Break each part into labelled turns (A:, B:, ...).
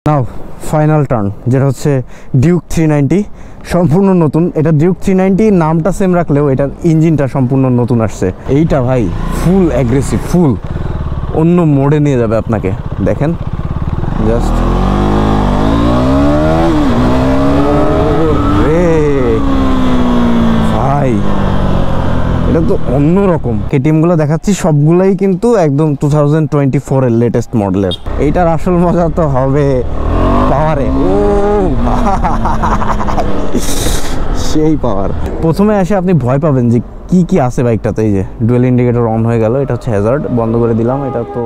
A: নাও final turn যেটা হচ্ছে Duke 390 সম্পূর্ণ নতুন। এটা ডিউক 390 নামটা সেম রাখলেও এটার ইঞ্জিনটা সম্পূর্ণ নতুন আসছে। এইটা ভাই ফুল অ্যাগ্রেসিভ, ফুল অন্য মোডে নিয়ে যাবে আপনাকে। দেখেন জাস্ট ভাই, এটা তো অন্যরকম। কেটিএমগুলো দেখাচ্ছি সবগুলাই কিন্তু একদম 2024 এর লেটেস্ট মডেলের। এইটার আসল মজা তো হবে পাওয়ারে। ও সেই পাওয়ার। প্রথমে এসে আপনি ভয় পাবেন যে কি কি আছে বাইকটাতে। এই যে ডুয়েল ইন্ডিকেটর অন হয়ে গেল, এটা হচ্ছে হ্যাজার্ড, বন্ধ করে দিলাম। এটা তো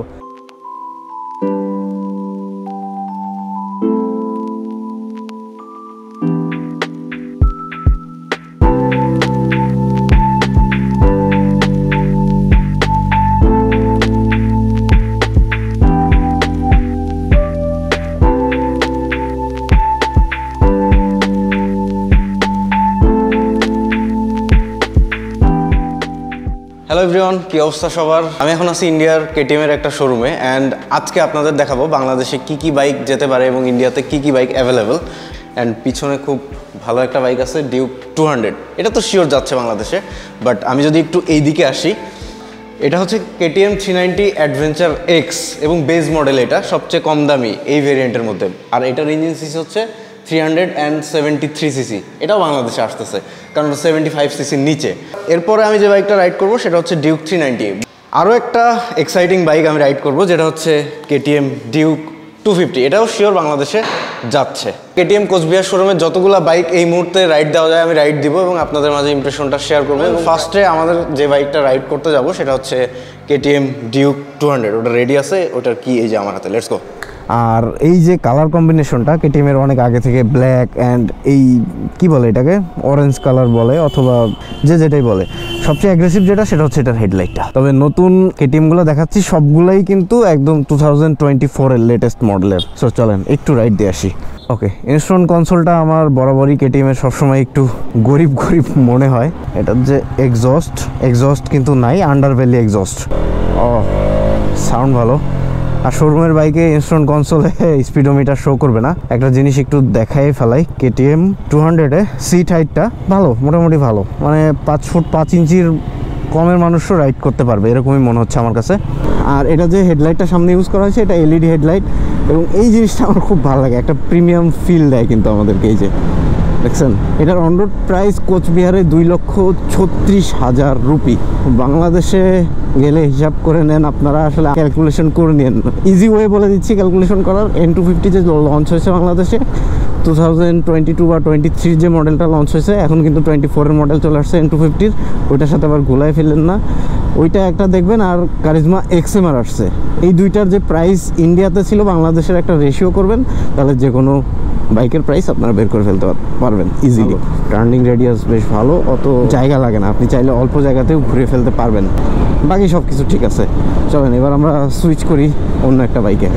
A: হ্যালো এভরিওয়ান, কি অবস্থা সবার? আমি এখন আছি ইন্ডিয়ার কেটিএমের একটা শোরুমে অ্যান্ড আজকে আপনাদের দেখাবো বাংলাদেশে কি কি বাইক যেতে পারে এবং ইন্ডিয়াতে কি কি বাইক অ্যাভেলেবেল। অ্যান্ড পিছনে খুব ভালো একটা বাইক আছে, ডিউক 200। এটা তো শিওর যাচ্ছে বাংলাদেশে, বাট আমি যদি একটু এই দিকে আসি, এটা হচ্ছে কেটিএম 390 অ্যাডভেঞ্চার এক্স এবং বেস মডেল। এটা সবচেয়ে কম দামি এই ভেরিয়েন্টের মধ্যে। আর এটার ইঞ্জিন সিসি হচ্ছে 373 সিসি। এটাও বাংলাদেশে আসতেছে কারণ 75 সিসির নিচে। এরপরে আমি যে বাইকটা রাইড করব সেটা হচ্ছে ডিউক 390। আরও একটা এক্সাইটিং বাইক আমি রাইড করব যেটা হচ্ছে কেটিএম ডিউক 250। এটাও শিওর বাংলাদেশে যাচ্ছে। কেটিএম কোচবিহার শোরুমের যতগুলো বাইক এই মুহূর্তে রাইড দেওয়া যায় আমি রাইড দিব এবং আপনাদের মাঝে ইমপ্রেশনটা শেয়ার করবো। এবং ফার্স্টে আমাদের যে বাইকটা রাইড করতে যাব সেটা হচ্ছে কেটিএম ডিউক 200। ওটা রেডি আছে, ওটার কি এই যে আমার হাতে। Let's go. আর এই যে কালার কম্বিনেশনটা কেটিএমের অনেক আগে থেকে, ব্ল্যাক অ্যান্ড এই কি বলে এটাকে, অরেঞ্জ কালার বলে অথবা যে যেটাই বলে, সবচেয়ে অ্যাগ্রেসিভ যেটা সেটা হচ্ছে এটার হেডলাইটটা। তবে নতুন কেটিএমগুলো দেখাচ্ছি সবগুলাই কিন্তু একদম 2024 এর লেটেস্ট মডেলের। সো চলেন একটু রাইড দিয়ে আসি। ওকে, ইনস্ট্রুমেন্ট কনসোলটা আমার বরাবরই কেটিএমের সবসময় একটু গরিব গরিব মনে হয়। এটার যে এক্সস্ট কিন্তু নাই, আন্ডারভ্যালি এক্সস্ট। ও সাউন্ড ভালো। আর শোরুমের বাইকে ইনস্ট্রুমেন্ট কনসোলে স্পিডোমিটার শো করবে না। একটা জিনিস একটু দেখাই ফেলাই, কেটিএম 200-এ সিট হাইটটা ভালো, মোটামুটি ভালো, মানে 5 ফুট 5 ইঞ্চির কমের মানুষও রাইড করতে পারবে এরকমই মনে হচ্ছে আমার কাছে। আর এটা যে হেডলাইটটা সামনে ইউজ করা হয়েছে এটা এলইডি হেডলাইট এবং এই জিনিসটা আমার খুব ভালো লাগে, একটা প্রিমিয়াম ফিল দেয় কিন্তু আমাদেরকে। এই যে দেখছেন, এটার অন রোড প্রাইস কোচবিহারে 2,36,000 রুপি। বাংলাদেশে গেলে হিসাব করে নেন আপনারা, আসলে ক্যালকুলেশন করে নেন। ইজি ওয়ে বলে দিচ্ছি ক্যালকুলেশন করার। N250 যে লঞ্চ হয়েছে বাংলাদেশে 2022 বা 23 যে মডেলটা লঞ্চ হয়েছে, এখন কিন্তু 24 এর মডেল চলে আসছে N250-র। ওইটার সাথে আবার গোলায় ফেললেন না, ওইটা একটা দেখবেন। আর কারিজমা এক্সএমআর আসছে, এই দুইটার যে প্রাইস ইন্ডিয়াতে ছিল বাংলাদেশের একটা রেশিও করবেন, তাহলে যে কোনো বাইকের প্রাইস আপনারা বের করে ফেলতে পারবেন ইজিলি। টার্নিং রেডিয়াস বেশ ভালো, অত জায়গা লাগে না, আপনি চাইলে অল্প জায়গাতেও ঘুরে ফেলতে পারবেন। বাকি সব কিছু ঠিক আছে। চলেন এবার আমরা সুইচ করি অন্য একটা বাইকে।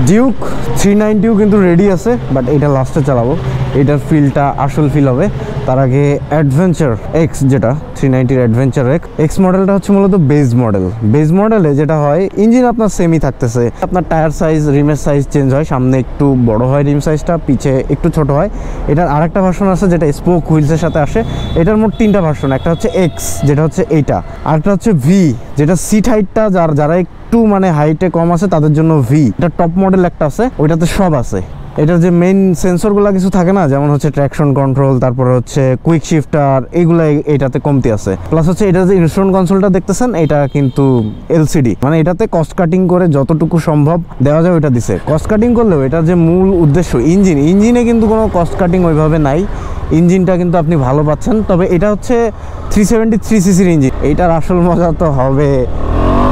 A: ডিউক 390ও কিন্তু রেডি আছে, বাট এটা লাস্টে চালাবো। এটার ফিলটা আসল ফিল হবে। তার আগে অ্যাডভেঞ্চার এক্স, যেটা 390-র অ্যাডভেঞ্চার এক্স মডেলটা হচ্ছে মূলত বেস মডেল। বেস মডেলে যেটা হয়, ইঞ্জিন আপনার সেমই থাকতেছে, আপনার টায়ার সাইজ, রিমের সাইজ চেঞ্জ হয়। সামনে একটু বড় হয় রিম সাইজটা, পিছে একটু ছোট হয়। এটার আরেকটা ভার্সন আছে যেটা স্পোক হুইলসের সাথে আসে। এটার মোট 3টা ভার্সন। একটা হচ্ছে এক্স যেটা হচ্ছে এইটা, আরেকটা হচ্ছে ভি যেটা সিট হাইটটা যারা একটু মানে হাইটে কম আছে তাদের জন্য ভি। এটা টপ মডেল একটা আছে, ওইটাতে সব আছে। এটার যে মেইন সেন্সরগুলো কিছু থাকে না, যেমন হচ্ছে ট্র্যাকশন কন্ট্রোল, তারপরে হচ্ছে কুইক শিফটার, এইগুলো এটাতে কমতি আছে। প্লাস হচ্ছে এটা যে ইনস্ট্রুমেন্ট কনসোলটা দেখতেছেন, এটা কিন্তু এলসিডি, মানে এটাতে কস্ট কাটিং করে যতটুকু সম্ভব দেওয়া যায় ওইটা দিছে। কস্ট কাটিং করলেও এটার যে মূল উদ্দেশ্য ইঞ্জিনে কিন্তু কোনো কস্ট কাটিং ওইভাবে নাই। ইঞ্জিনটা কিন্তু আপনি ভালো পাচ্ছেন। তবে এটা হচ্ছে 373 সিসির ইঞ্জিন। এইটার আসল মজা তো হবে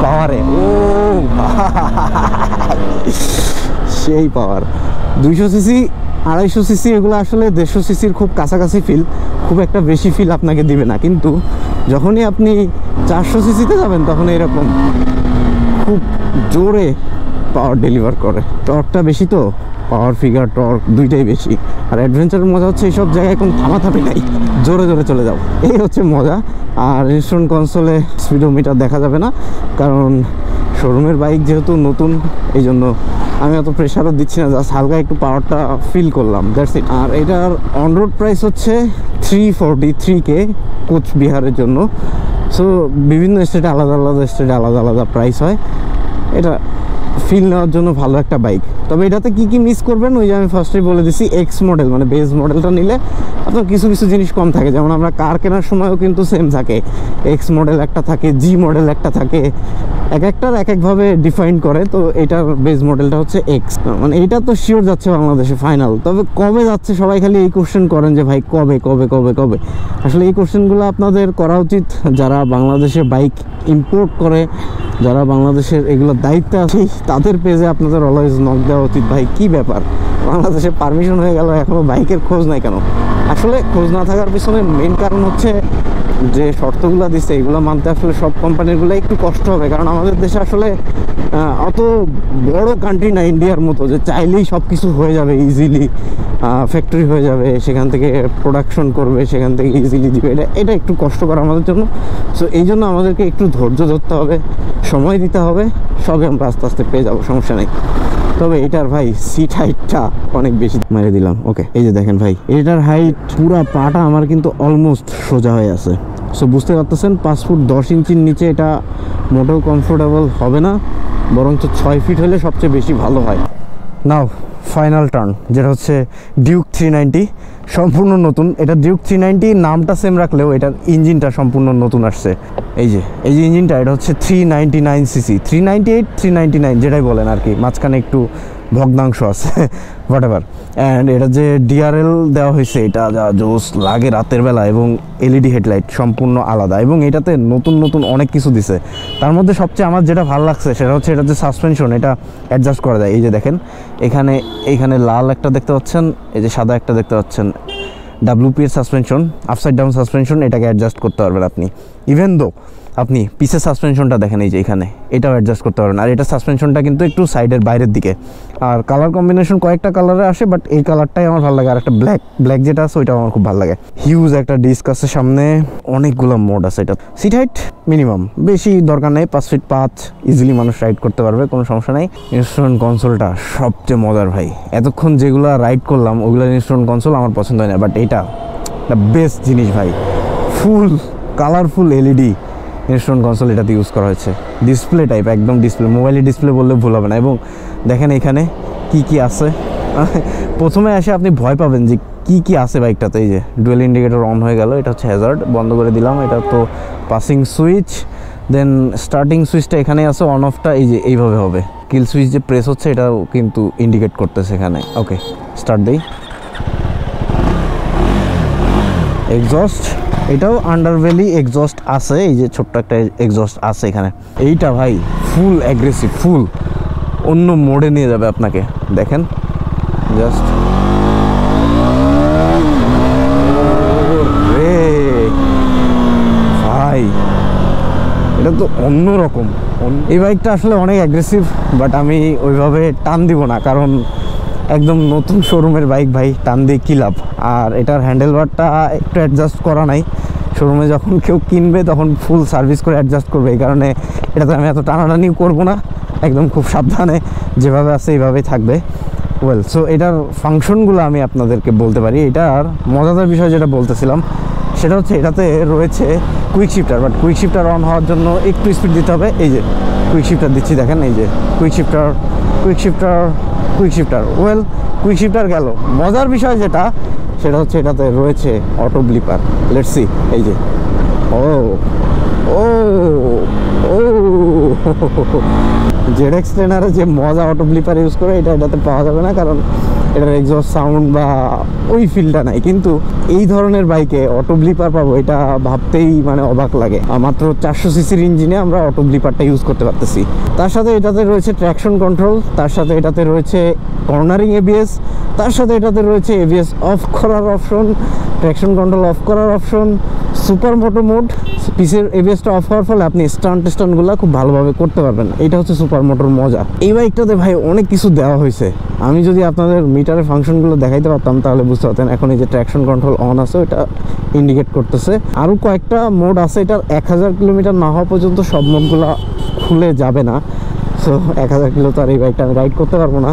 A: পাওয়ারে। ও সেই পাওয়ার, 200 সিসি 250 সিসি এগুলো আসলে 150 সিসির খুব কাছাকাছি ফিল, খুব একটা বেশি ফিল আপনাকে দিবে না। কিন্তু যখনই আপনি 400 সিসিতে যাবেন তখন এরকম খুব জোরে পাওয়ার ডেলিভার করে। টর্কটা বেশি, তো পাওয়ার ফিগার টর্ক দুইটাই বেশি। আর অ্যাডভেঞ্চারের মজা হচ্ছে এইসব জায়গায় কোনো থামাথামি নাই, জোরে জোরে চলে যাও, এই হচ্ছে মজা। আর ইনস্ট্রুমেন্ট কনসোলে স্পিডোমিটার দেখা যাবে না, কারণ শোরুমের বাইক যেহেতু নতুন, এই জন্য
B: আমি অত প্রেশারও দিচ্ছি না, জাস্ট হালকা একটু পাওয়ারটা ফিল করলাম, দ্যাটস ইট। আর এটার অন রোড প্রাইস হচ্ছে 343K কোচবিহারের জন্য। সো বিভিন্ন স্টেটে আলাদা আলাদা প্রাইস হয়। এটা ফিল নেওয়ার জন্য ভালো একটা বাইক। তবে এটাতে কি কি মিস করবেন ওই যে আমি ফার্স্টেই বলে দিছি, এক্স মডেল মানে বেস মডেলটা নিলে আপনার কিছু কিছু জিনিস কম থাকে। যেমন আমরা কার কেনার সময়ও কিন্তু সেম থাকে, এক্স মডেল একটা থাকে, জি মডেল একটা থাকে, এক একটার এক একভাবে ডিফাইন করে। তো এটার বেস মডেলটা হচ্ছে এক্স, মানে এইটা তো শিওর যাচ্ছে বাংলাদেশে ফাইনাল। তবে কবে যাচ্ছে সবাই খালি এই কোশ্চেন করেন যে ভাই কবে কবে কবে কবে। আসলে এই কোশ্চেনগুলো আপনাদের করা উচিত যারা বাংলাদেশে বাইক ইম্পোর্ট করে, যারা বাংলাদেশের এগুলোর দায়িত্বে আছে, তাদের পেজে আপনাদের অলওয়েজ নক দেওয়া উচিত। ভাই কি ব্যাপার, বাংলাদেশে পারমিশন হয়ে গেল, এখনও বাইকের খোঁজ নাই কেন? আসলে খোঁজ না থাকার পিছনে মেইন কারণ হচ্ছে যে শর্তগুলো দিচ্ছে এগুলো মানতে আসলে সব কোম্পানিগুলো একটু কষ্ট হবে। কারণ আমাদের দেশে আসলে অত বড় কান্ট্রি না ইন্ডিয়ার মতো যে চাইলেই সব কিছু হয়ে যাবে ইজিলি, ফ্যাক্টরি হয়ে যাবে, সেখান থেকে প্রোডাকশন করবে, সেখান থেকে ইজিলি দিবে। এটা একটু কষ্টকর আমাদের জন্য। সো এই জন্য আমাদেরকে একটু ধৈর্য ধরতে হবে, সময় দিতে হবে, সবে আমরা আস্তে আস্তে পেয়ে যাবো, সমস্যা নেই। তবে এটার ভাই সিট হাইটটা অনেক বেশি মেরে দিলাম। ওকে, এই যে দেখেন ভাই, এটার হাইট পুরা পাটা আমার কিন্তু অলমোস্ট সোজা হয়ে আছে। সো বুঝতে পারতেছেন 5 ফুট 10 ইঞ্চির নিচে এটা মোটেও কমফোর্টেবল হবে না, বরঞ্চ 6 ফিট হলে সবচেয়ে বেশি ভালো হয়। নাও ফাইনাল টার্ন, যেটা হচ্ছে ডিউক 390, সম্পূর্ণ নতুন। এটা ডিউক 390 নামটা সেম রাখলেও এটার ইঞ্জিনটা সম্পূর্ণ নতুন আসছে। এই যে ইঞ্জিনটা, এটা হচ্ছে 399cc, 398 399 যেটাই বলেন আর কি, মাঝখানে একটু ভগ্নাংশ আছে হোয়াট এভার। অ্যান্ড এটা যে ডিআরএল দেওয়া হয়েছে, এটা যা জোস লাগে রাতের বেলা, এবং এলইডি হেডলাইট সম্পূর্ণ আলাদা, এবং এটাতে নতুন নতুন অনেক কিছু দিছে। তার মধ্যে সবচেয়ে আমার যেটা ভালো লাগছে সেটা হচ্ছে এটা যে সাসপেনশন, এটা অ্যাডজাস্ট করা যায়। এই যে দেখেন এইখানে লাল একটা দেখতে পাচ্ছেন, এই যে সাদা একটা দেখতে পাচ্ছেন, WP-এর সাসপেনশন, আপসাইড ডাউন সাসপেনশন, এটাকে অ্যাডজাস্ট করতে পারবেন আপনি। ইভেন দো আপনি পিসের সাসপেনশনটা দেখেন, এই যে এখানে, এটাও অ্যাডজাস্ট করতে পারবেন। আর এটা সাসপেনশনটা কিন্তু একটু সাইডের বাইরের দিকে। আর কালার কম্বিনেশন কয়েকটা কালারে আসে, বাট এই কালারটাই আমার ভালো লাগে। আর একটা ব্ল্যাক যেটা আছে ওইটাও আমার খুব ভালো লাগে। হিউজ একটা ডিস্ক আছে সামনে, অনেকগুলো মোড আছে। এটা সিট হাইট মিনিমাম, বেশি দরকার নেই, 5 ফিট 5 ইজিলি মানুষ রাইড করতে পারবে, কোনো সমস্যা নেই। ইনস্ট্রুমেন্ট কনসোলটা সবচেয়ে মজার ভাই, এতক্ষণ যেগুলো রাইড করলাম ওগুলোর ইনস্ট্রুমেন্ট কনসোল আমার পছন্দ হয় না, বাট এটা বেস্ট জিনিস ভাই। ফুল কালারফুল এলইডি ইনস্ট্রুমেন্ট কনসোল এটাতে ইউজ করা হয়েছে। ডিসপ্লে টাইপ, একদম ডিসপ্লে, মোবাইলের ডিসপ্লে বললে ভুল হবে না। এবং দেখেন এখানে কি আছে, প্রথমে এসে আপনি ভয় পাবেন যে কি আছে বাইকটাতে। এই যে ডুয়েল ইন্ডিকেটর অন হয়ে গেল, এটা হচ্ছে হ্যাজার্ড, বন্ধ করে দিলাম। এটা তো পাসিং সুইচ, দেন স্টার্টিং সুইচটা এখানে আছে, অন অফটা এই যে এইভাবে হবে। কিল সুইচ যে প্রেস হচ্ছে এটাও কিন্তু ইন্ডিকেট করতেছে এখানে। ওকে, স্টার্ট দেই। এক্সস্ট, এটাও আন্ডারভ্যালি এক্সস্ট আছে, এই যে ছোট্ট একটা এক্সস্ট আছে এখানে। এইটা ভাই ফুল অ্যাগ্রেসিভ, ফুল অন্য মোডে নিয়ে যাবে আপনাকে। দেখেন জাস্ট, ভাই এটা তো অন্যরকম। এই বাইকটা আসলে অনেক অ্যাগ্রেসিভ, বাট আমি ওইভাবে টান দিব না, কারণ একদম নতুন শোরুমের বাইক ভাই, টান দিয়ে কী লাভ। আর এটার হ্যান্ডেলবারটা একটু অ্যাডজাস্ট করা নাই, শোরুমে যখন কেউ কিনবে তখন ফুল সার্ভিস করে অ্যাডজাস্ট করবে। এই কারণে এটাতে আমি এত টানাটানি করবো না, একদম খুব সাবধানে যেভাবে আছে এইভাবেই থাকবে। ওয়েল, সো এটার ফাংশনগুলো আমি আপনাদেরকে বলতে পারি। এটার মজাদার বিষয় যেটা বলতেছিলাম সেটা হচ্ছে এটাতে রয়েছে quick shifter, but quick shifter on হওয়ার জন্য একটু স্পিড দিতে হবে। এই যে কুইক শিফটার দিচ্ছি, দেখেন এই যে quick shifter. Well, quick shifter গেল। মজার বিষয় যেটা সেটা হচ্ছে এটাতে রয়েছে অটো ব্লিপার। লেটস সি, এই যে জেডএক্স ট্রেনারে যে মজা অটো ব্লিপার ইউজ করে এটাতে পাওয়া যাবে না, কারণ এটার এক্সস্ট সাউন্ড বা ওই ফিলটা নাই। কিন্তু এই ধরনের বাইকে অটো ব্লিপার পাবো, এটা ভাবতেই মানে অবাক লাগে। মাত্র 400 সিসির ইঞ্জিনে আমরা অটো ব্লিপারটা ইউজ করতে পারতেছি। তার সাথে এটাতে রয়েছে ট্র্যাকশন কন্ট্রোল, তার সাথে এটাতে রয়েছে কর্নারিং এবিএস, তার সাথে এটাতে রয়েছে এবিএস অফ করার অপশন, ট্র্যাকশন কন্ট্রোল অফ করার অপশন, সুপার মোটো মোড। পিসের এবিএসটা অফ হওয়ার ফলে আপনি স্টান্টগুলো খুব ভালোভাবে করতে পারবেন। এটা হচ্ছে সুপার মোটর মজা। এই বাইকটাতে ভাই অনেক কিছু দেওয়া হয়েছে। আমি যদি আপনাদের মিটারের ফাংশনগুলো দেখাইতে পারতাম তাহলে বুঝতে পারতেন। এখন এই যে ট্র্যাকশন কন্ট্রোল অন আছে, ওটা ইন্ডিকেট করতেছে। আরও কয়েকটা মোড আছে, এটার 1000 কিলোমিটার না হওয়া পর্যন্ত সব মোডগুলো খুলে যাবে না। সো 1000 কিলো তো আর এই বাইকটা আমি রাইড করতে পারবো না,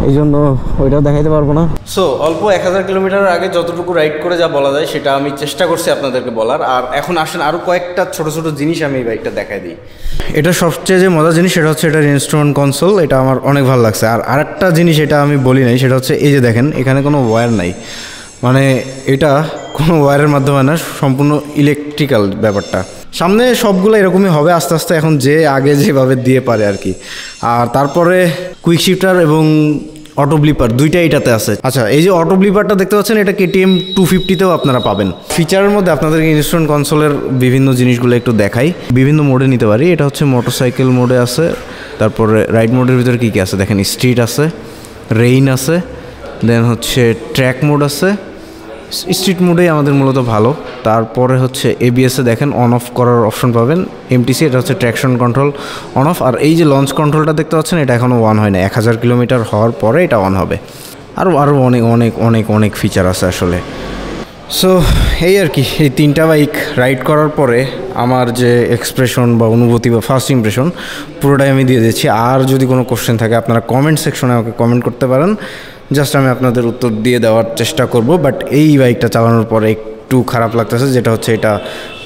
B: এই জন্য ওইটাও দেখাইতে পারবো না।
A: সো অল্প 1000 কিলোমিটার আগে যতটুকু রাইড করে যা বলা যায় সেটা আমি চেষ্টা করছি আপনাদেরকে বলার। আর এখন আসেন আরও কয়েকটা ছোট ছোট জিনিস আমি এই বাইকটা দেখাই দিই। এটা সবচেয়ে যে মজার জিনিস সেটা হচ্ছে এটার ইনস্ট্রুমেন্ট কনসোল, এটা আমার অনেক ভালো লাগছে। আর আরেকটা জিনিস এটা আমি বলি নাই, সেটা হচ্ছে এই যে দেখেন এখানে কোনো ওয়্যার নাই, মানে এটা কোনো ওয়্যারের মাধ্যমে না, সম্পূর্ণ ইলেকট্রিক্যাল ব্যাপারটা। সামনে সবগুলো এরকমই হবে আস্তে আস্তে, এখন যে আগে যেভাবে দিয়ে পারে আর কি। আর তারপরে কুইক শিফটার এবং অটো ব্লিপার দুইটাই এটাতে আছে। আচ্ছা, এই যে অটো ব্লিপারটা দেখতে পাচ্ছেন এটা KTM 250তেও আপনারা পাবেন। ফিচারের মধ্যে আপনাদেরকে ইনস্ট্রুমেন্ট কনসোলের বিভিন্ন জিনিসগুলো একটু দেখাই। বিভিন্ন মোডে নিতে পারি, এটা হচ্ছে মোটরসাইকেল মোডে আছে। তারপরে রাইড মোডের ভিতরে কী কী আছে দেখেন, স্ট্রিট আছে, রেইন আছে, দেন হচ্ছে ট্র্যাক মোড আছে। স্ট্রিট মোডেই আমাদের মূলত ভালো। তারপরে হচ্ছে ABS-এ দেখেন অন অফ করার অপশন পাবেন। MTC এটা হচ্ছে ট্র্যাকশন কন্ট্রোল অন অফ। আর এই যে লঞ্চ কন্ট্রোলটা দেখতে পাচ্ছেন এটা এখনও অন হয় না, 1000 কিলোমিটার হওয়ার পরে এটা অন হবে। আরও অনেক অনেক অনেক অনেক ফিচার আছে আসলে। সো এই আর কি, এই তিনটা বাইক রাইড করার পরে আমার যে এক্সপ্রেশন বা অনুভূতি বা ফার্স্ট ইমপ্রেশন পুরোটাই আমি দিয়ে দিচ্ছি। আর যদি কোনো কোশ্চেন থাকে আপনারা কমেন্ট সেকশনে আমাকে কমেন্ট করতে পারেন, জাস্ট আমি আপনাদের উত্তর দিয়ে দেওয়ার চেষ্টা করব। বাট এই বাইকটা চালানোর পরে একটু খারাপ লাগতেছে, যেটা হচ্ছে এটা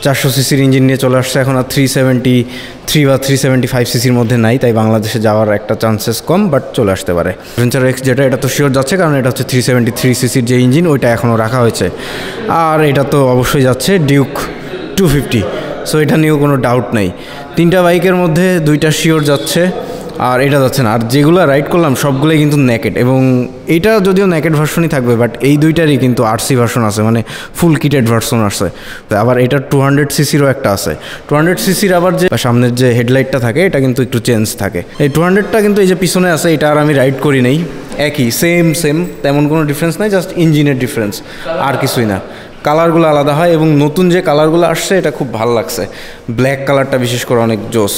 A: 400 সিসির ইঞ্জিন নিয়ে চলে আসছে, এখন আর 373 বা 375 সিসির মধ্যে নাই, তাই বাংলাদেশে যাওয়ার একটা চান্সেস কম, বাট চলে আসতে পারে। অ্যাডভেঞ্চার এক্স যেটা, এটা তো শিওর যাচ্ছে, কারণ এটা হচ্ছে 373 সিসির যে ইঞ্জিন ওইটা এখনও রাখা হয়েছে। আর এটা তো অবশ্যই যাচ্ছে ডিউক 250, সো এটা নিয়েও কোনো ডাউট নেই। তিনটা বাইকের মধ্যে দুইটা শিওর যাচ্ছে, আর এটা যাচ্ছে না। আর যেগুলো রাইড করলাম সবগুলোই কিন্তু নেকেড, এবং এইটা যদিও নেকেড ভার্সনই থাকবে, বাট এই দুইটারই কিন্তু RC ভার্সন আছে, মানে ফুল কিটেড ভার্সন আছে। আবার এটা 200 সিসিরও একটা আছে। 200 সিসির আবার যে সামনের যে হেডলাইটটা থাকে এটা কিন্তু একটু চেঞ্জ থাকে। এই 200টা কিন্তু এই যে পিছনে আছে, এটা আর আমি রাইড করি নাই, একই সেম তেমন কোনো ডিফারেন্স নাই, জাস্ট ইঞ্জিনের ডিফারেন্স, আর কিছুই না। কালারগুলো আলাদা হয়, এবং নতুন যে কালারগুলো আসছে এটা খুব ভালো লাগছে। ব্ল্যাক কালারটা বিশেষ করে অনেক জোস।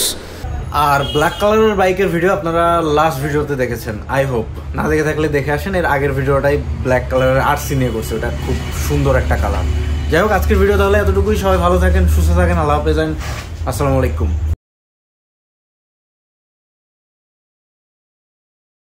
A: আর ব্ল্যাক কালারের বাইকের ভিডিও আপনারা লাস্ট ভিডিওতে দেখেছেন, আই হোপ। না দেখে থাকলে দেখে আসেন, এর আগের ভিডিওটাই ব্ল্যাক কালারের RC নিয়ে করছে, ওটা খুব সুন্দর একটা কালার। যাই হোক, আজকের ভিডিও তাহলে এতটুকুই। সবাই ভালো থাকেন, সুস্থ থাকেন, আল্লাহ হাফেজ, আসসালামু আলাইকুম।